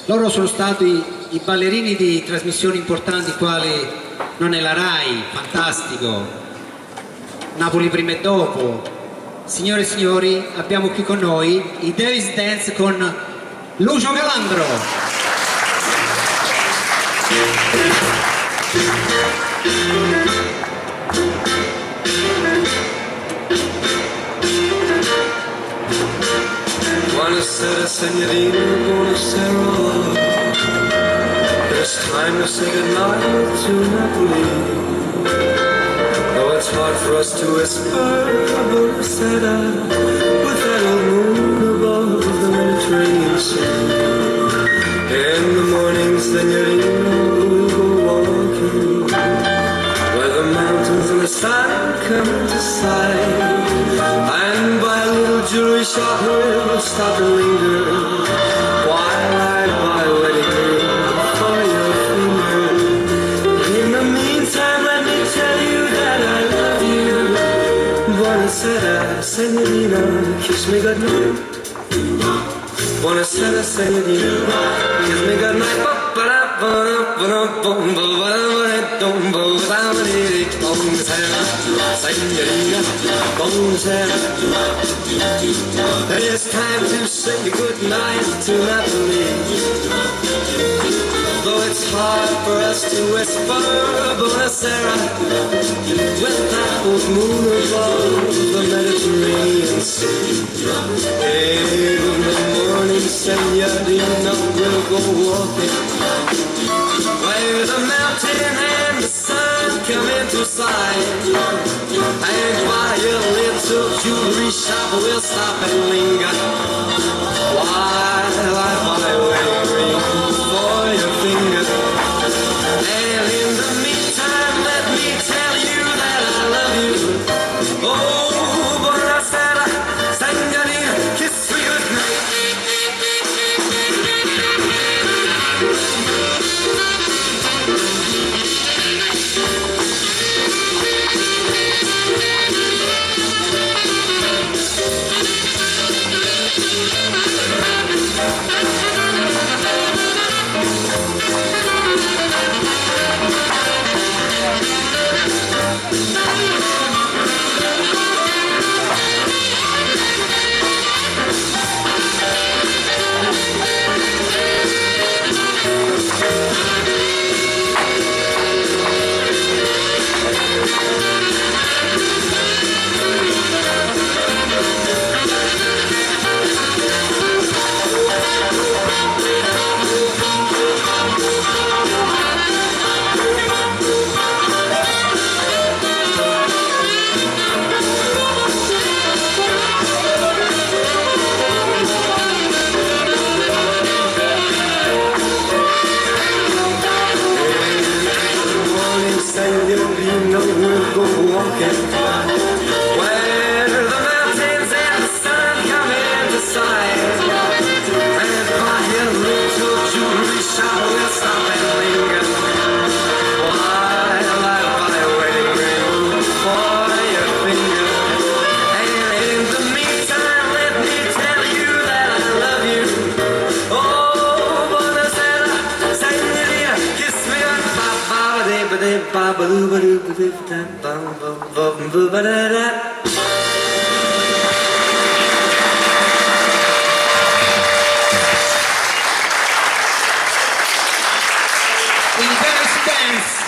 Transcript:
Loro sono stati i ballerini di trasmissioni importanti quali Non è la Rai, Fantastico, Napoli prima e dopo. Signore e signori, abbiamo qui con noi i Davis Dance con Lucio Calandro. Buonasera signorina, buonasera. It's time to say goodnight to Napoli. Oh, it's hard for us to whisper buonasera with that old moon above the Mediterranean Sea. In the morning, signorina, we'll go walking where the mountains and the sun come into sight. And by a little jewelry shop we'll stop and linger while I buy a wedding ring for your finger. In the meantime, let me tell you that I love you. Buonasera, signorina, kiss me goodnight. Buonasera, signorina, kiss me goodnight. It's time to say goodnight to Napoli. Though it's hard for us to whisper buonasera with that old moon above the Mediterranean Sea. In the morning, signorina, we'll go walking where the mountain and the sun come into sight. And by a little jewelry shop we'll stop and linger while I buy a wedding ring for your finger. And in the meantime, let me tell you that I love you. Oh, buonasera, signorina, kiss me goodnight. Signorina, we'll go walking where the mountains and the sun come into sight. And by a little jewelry shop we'll stop and linger while I buy a wedding ring for your finger. And in the meantime, let me tell you that I love you. Oh, buonasera, signorina, kiss me on I Davis Dance